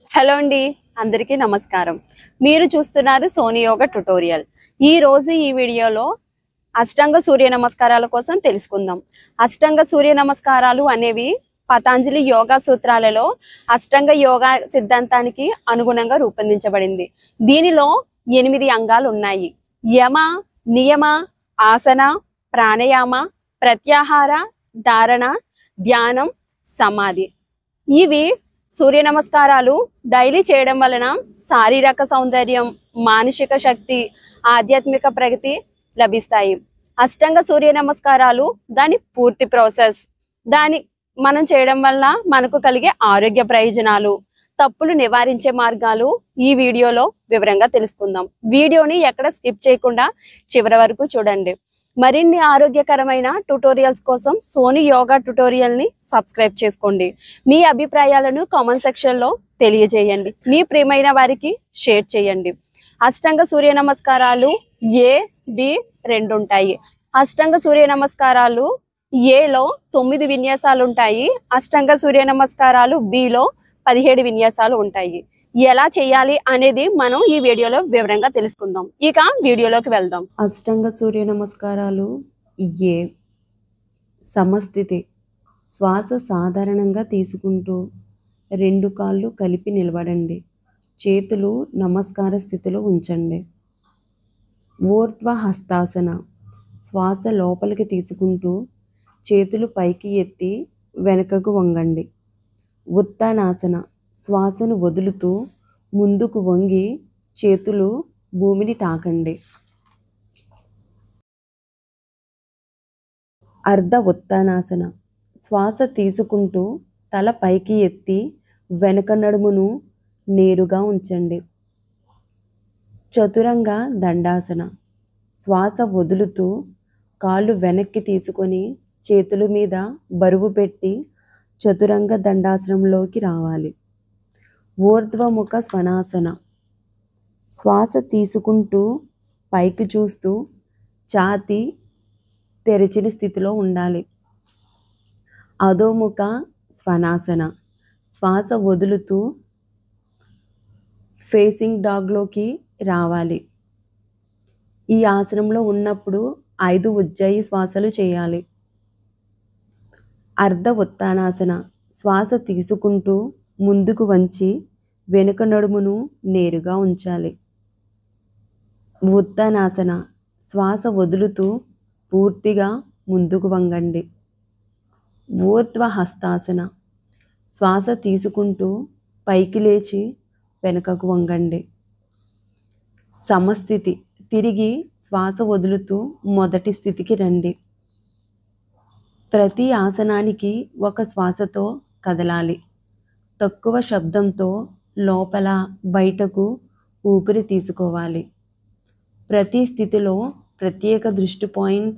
Hello అండి, అందరికీ నమస్కారం. మీరు చూస్తున్నారు సోనీ యోగా ట్యుటోరియల్. ఈ రోజు ఈ వీడియోలో అష్టాంగ సూర్య నమస్కారాల కోసం తెలుసుకుందాం. అష్టాంగ సూర్య నమస్కారాలు అనేవి పతాంజలి యోగా సూత్రాలలో అష్టాంగ యోగా సిద్ధాంతానికి అనుగుణంగా రూపొందించబడింది. దీనిలో 8 అంగాలు ఉన్నాయి. యమ, నియమ, ఆసన, ప్రాణాయామ, ప్రత్యాహార, ధారణ, ధ్యానం, సమాధి. ఇవి సూర్య నమస్కారాలు డైలీ చేయడం వలన శారీరక సౌందర్యం, మానసిక శక్తి, ఆధ్యాత్మిక ప్రగతి లభిస్తాయి. అష్టాంగ సూర్య నమస్కారాలు దాని పూర్తి ప్రాసెస్, దాని మనం చేయడం వల్ల మనకు కలిగే ఆరోగ్య ప్రయోజనాలు, తప్పులు నివారించే మార్గాలు ఈ వీడియోలో వివరంగా తెలుసుకుందాం. వీడియోని ఎక్కడ స్కిప్ చేయకుండా చివరి వరకు చూడండి. మరిన్ని ఆరోగ్యకరమైన ట్యుటోరియల్స్ కోసం సోనీ యోగా ట్యుటోరియల్ ని సబ్స్క్రైబ్ చేసుకోండి. మీ అభిప్రాయాలను కామెంట్ సెక్షన్ లో తెలియజేయండి. మీ ప్రియమైన వారికి షేర్ చేయండి. అష్టాంగ సూర్య నమస్కారాలు ఏ, బి 2 ఉంటాయి. అష్టాంగ సూర్య నమస్కారాలు ఏలో 9 విన్యాసాలు ఉంటాయి. అష్టాంగ సూర్య నమస్కారాలు బిలో 17 విన్యాసాలు ఉంటాయి. ఎలా చేయాలి అనేది మనం ఈ వీడియోలో వివరంగా తెలుసుకుందాం. ఇక వీడియోలోకి వెళ్దాం. అష్టాంగ సూర్య నమస్కారాలు ఏ. సమస్థితి. శ్వాస సాధారణంగా తీసుకుంటూ 2 కాళ్ళు కలిపి నిలబడండి. చేతులు నమస్కార స్థితిలో ఉంచండి. ఊర్ధ్వ హస్తాసన. శ్వాస లోపలికి తీసుకుంటూ చేతులు పైకి ఎత్తి వెనుకకు వంగండి. ఉత్తానాసన. శ్వాసను వదులుతూ ముందుకు వంగి చేతులు భూమిని తాకండి. అర్ధ ఉత్తానాసన. శ్వాస తీసుకుంటూ తల పైకి ఎత్తి వెనుక నడుమును నేరుగా ఉంచండి. చతురంగ దండాసన. శ్వాస వదులుతూ కాళ్ళు వెనక్కి తీసుకొని చేతుల మీద బరువు పెట్టి చతురంగ దండాసనంలోకి రావాలి. ఊర్ధ్వముఖ స్వనాసన. శ్వాస తీసుకుంటూ పైకి చూస్తూ ఛాతీ తెరిచిన స్థితిలో ఉండాలి. అధోముఖ స్వనాసన. శ్వాస వదులుతూ ఫేసింగ్ డాగ్లోకి రావాలి. ఈ ఆసనంలో ఉన్నప్పుడు 5 ఉజ్జాయి శ్వాసలు చేయాలి. అర్ధ ఉత్తానాసన. శ్వాస తీసుకుంటూ ముందుకు వంచి వెనుక నడుమును నేరుగా ఉంచాలి. ఉత్తానాసన. శ్వాస వదులుతూ పూర్తిగా ముందుకు వంగండి. ఊర్ధ్వ హస్తాసన. శ్వాస తీసుకుంటూ పైకి లేచి వెనుకకు వంగండి. సమస్థితి. తిరిగి శ్వాస వదులుతూ మొదటి స్థితికి రండి. ప్రతి ఆసనానికి ఒక శ్వాసతో కదలాలి. తక్కువ శబ్దంతో లోపల బయటకు ఊపిరి తీసుకోవాలి. ప్రతి స్థితిలో ప్రత్యేక దృష్టి పాయింట్,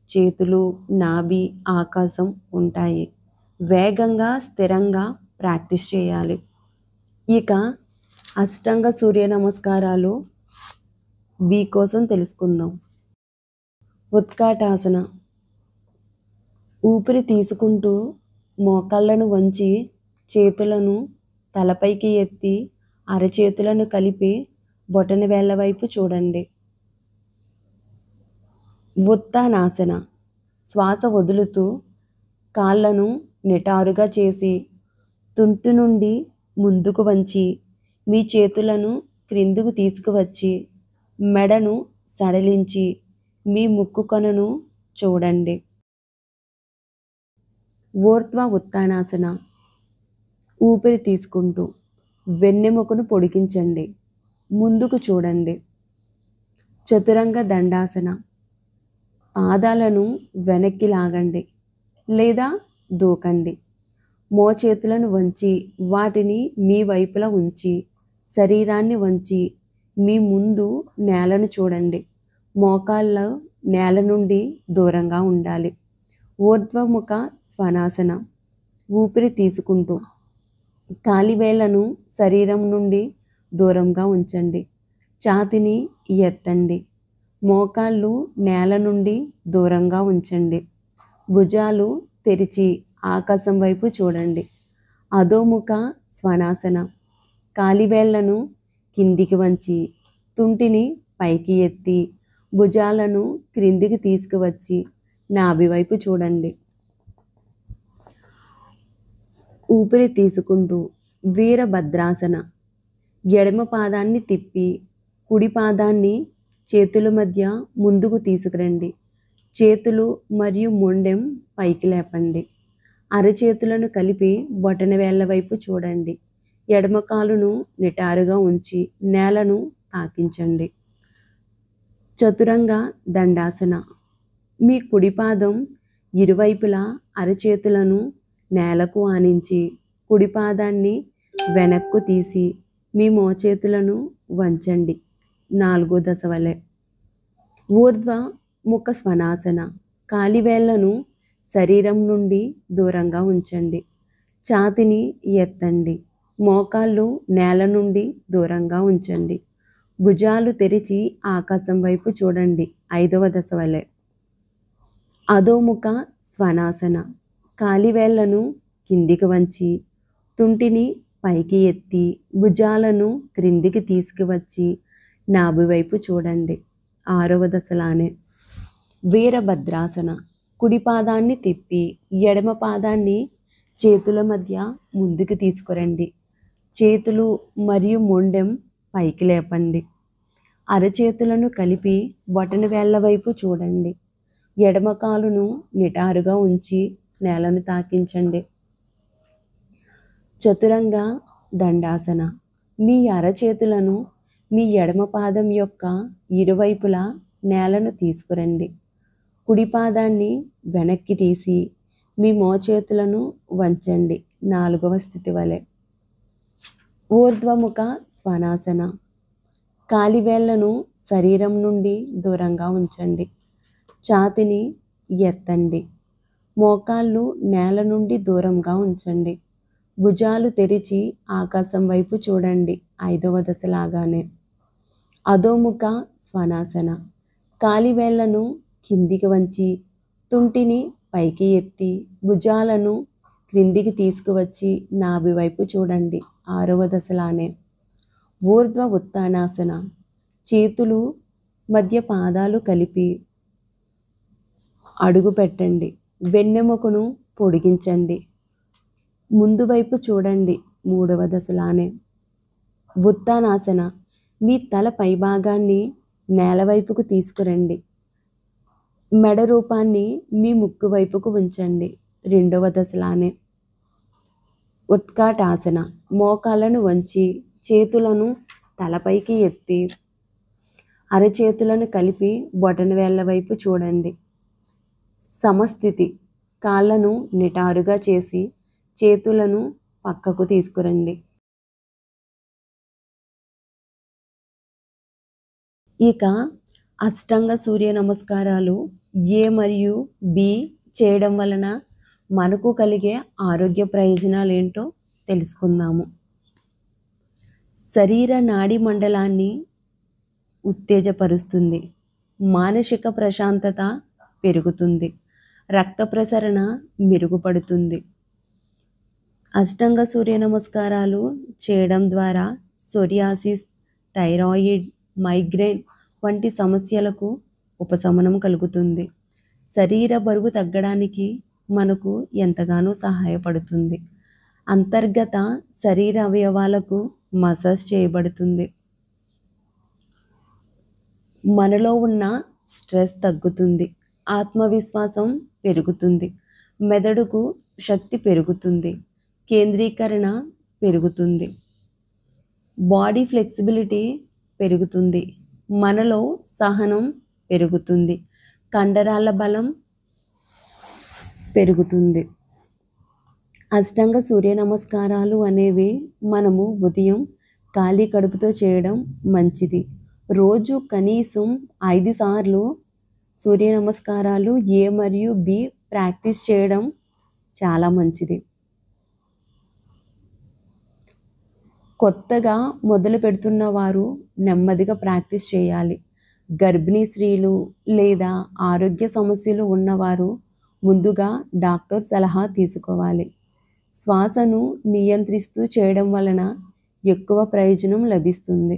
చేతులు, నాభి, ఆకాశం ఉంటాయి. వేగంగా స్థిరంగా ప్రాక్టీస్ చేయాలి. ఇక అష్టాంగ సూర్య నమస్కారాలు బి కోసం తెలుసుకుందాం. ఉత్కాటాసన. ఊపిరి తీసుకుంటూ మోకాళ్ళను వంచి చేతులను తలపైకి ఎత్తి అరచేతులను కలిపి బొటన వేళ్ల వైపు చూడండి. ఉత్తానాసన. శ్వాస వదులుతూ కాళ్ళను నిటారుగా చేసి తుంటి నుండి ముందుకు వంచి మీ చేతులను క్రిందుకు తీసుకువచ్చి మెడను సడలించి మీ ముక్కు కొనను చూడండి. ఊర్ధ్వ ఉత్తానాసన. ఊపిరి తీసుకుంటూ వెన్నెముకను పొడిగించండి. ముందుకు చూడండి. చతురంగ దండాసన. పాదాలను వెనక్కి లాగండి లేదా దూకండి. మోచేతులను వంచి వాటిని మీ వైపులా ఉంచి శరీరాన్ని వంచి మీ ముందు నేలను చూడండి. మోకాళ్ళు నేల నుండి దూరంగా ఉండాలి. ఊర్ధ్వముఖ స్వనాసన. ఊపిరి తీసుకుంటూ కాలివేళ్లను శరీరం నుండి దూరంగా ఉంచండి. ఛాతీని ఎత్తండి. మోకాళ్ళు నేల నుండి దూరంగా ఉంచండి. భుజాలు తెరిచి ఆకాశం వైపు చూడండి. అధోముఖ స్వనాసన. కాలివేళ్లను కిందికి వంచి తుంటిని పైకి ఎత్తి భుజాలను క్రిందికి తీసుకువచ్చి నాభి వైపు చూడండి. ఊపిరి తీసుకుంటూ వీరభద్రాసన. ఎడమ పాదాన్ని తిప్పి కుడి పాదాన్ని చేతుల మధ్య ముందుకు తీసుకురండి. చేతులు మరియు మొండెం పైకి లేపండి. అరచేతులను కలిపి బొటనవేళ్ల వైపు చూడండి. ఎడమ కాలును నిటారుగా ఉంచి నేలను తాకించండి. చతురంగ దండాసన. మీ కుడి పాదం ఇరువైపులా అరచేతులను నేలకు ఆనించి కుడి పాదాన్ని వెనక్కు తీసి మీ మోచేతులను వంచండి. 4వ దశ వలె. ఊర్ధ్వ ముఖ స్వనాసన. కాలివేళ్లను శరీరం నుండి దూరంగా ఉంచండి. ఛాతిని ఎత్తండి. మోకాళ్ళు నేల నుండి దూరంగా ఉంచండి. భుజాలు తెరిచి ఆకాశం వైపు చూడండి. 5వ దశ వలె. అధోముఖ స్వనాసన. కాలివేళ్లను కిందికి వంచి తుంటిని పైకి ఎత్తి భుజాలను క్రిందికి తీసుకువచ్చి నాభి వైపు చూడండి. 6వ దశలానే. వీరభద్రాసన. కుడి పాదాన్ని తిప్పి ఎడమ పాదాన్ని చేతుల మధ్య ముందుకు తీసుకురండి. చేతులు మరియు మొండెం పైకి లేపండి. అరచేతులను కలిపి బొటనవేళ్ల వైపు చూడండి. ఎడమ కాలును నిటారుగా ఉంచి నేలను తాకించండి. చతురంగ దండాసన. మీ అరచేతులను మీ ఎడమ పాదం యొక్క ఇరువైపులా నేలను తీసుకురండి. కుడి పాదాన్ని వెనక్కి తీసి మీ మోచేతులను వంచండి. 4వ స్థితి వలె. ఊర్ధ్వముఖ స్వనాసన. కాలివేళ్లను శరీరం నుండి దూరంగా ఉంచండి. ఛాతిని ఎత్తండి. మోకాళ్ళు నేల నుండి దూరంగా ఉంచండి. భుజాలు తెరిచి ఆకాశం వైపు చూడండి. 5వ దశలాగానే. అధోముఖ స్వనాసన. కాలివేళ్లను కిందికి వంచి తుంటిని పైకి ఎత్తి భుజాలను క్రిందికి తీసుకువచ్చి నాభి వైపు చూడండి. 6వ దశలానే. ఊర్ధ్వ ఉత్తానాసన. చేతులు మధ్య పాదాలు కలిపి అడుగు పెట్టండి. వెన్నెముకను పొడిగించండి. ముందు వైపు చూడండి. 3వ దశలానే. ఉత్తానాసన. మీ తల పైభాగాన్ని నేల వైపుకు తీసుకురండి. మెడ రూపాన్ని మీ ముక్కు వైపుకు ఉంచండి. 2వ దశలానే. ఉత్కాటాసన. మోకాళ్ళను వంచి చేతులను తలపైకి ఎత్తి అరచేతులను కలిపి బొటనవేళ్ల వైపు చూడండి. సమస్థితి. కాళ్ళను నిటారుగా చేసి చేతులను పక్కకు తీసుకురండి. ఇక అష్టాంగ సూర్య నమస్కారాలు ఏ మరియు బి చేయడం వలన మనకు కలిగే ఆరోగ్య ప్రయోజనాలు ఏంటో తెలుసుకుందాము. శరీర నాడీ మండలాన్ని ఉత్తేజపరుస్తుంది. మానసిక ప్రశాంతత పెరుగుతుంది. రక్త ప్రసరణ మెరుగుపడుతుంది. అష్టాంగ సూర్య నమస్కారాలు చేయడం ద్వారా సోరియాసిస్, థైరాయిడ్, మైగ్రేన్ వంటి సమస్యలకు ఉపశమనం కలుగుతుంది. శరీర బరువు తగ్గడానికి మనకు ఎంతగానో సహాయపడుతుంది. అంతర్గత శరీర అవయవాలకు మసాజ్ చేయబడుతుంది. మనలో ఉన్న స్ట్రెస్ తగ్గుతుంది. ఆత్మవిశ్వాసం పెరుగుతుంది. మెదడుకు శక్తి పెరుగుతుంది. కేంద్రీకరణ పెరుగుతుంది. బాడీ ఫ్లెక్సిబిలిటీ పెరుగుతుంది. మనలో సహనం పెరుగుతుంది. కండరాల బలం పెరుగుతుంది. అష్టాంగ సూర్య నమస్కారాలు అనేవి మనము ఉదయం ఖాళీ కడుపుతో చేయడం మంచిది. రోజు కనీసం 5 సార్లు సూర్య నమస్కారాలు ఏ మరియు బి ప్రాక్టీస్ చేయడం చాలా మంచిది. కొత్తగా మొదలు పెడుతున్న వారు నెమ్మదిగా ప్రాక్టీస్ చేయాలి. గర్భిణీ స్త్రీలు లేదా ఆరోగ్య సమస్యలు ఉన్నవారు ముందుగా డాక్టర్ సలహా తీసుకోవాలి. శ్వాసను నియంత్రిస్తూ చేయడం వలన ఎక్కువ ప్రయోజనం లభిస్తుంది.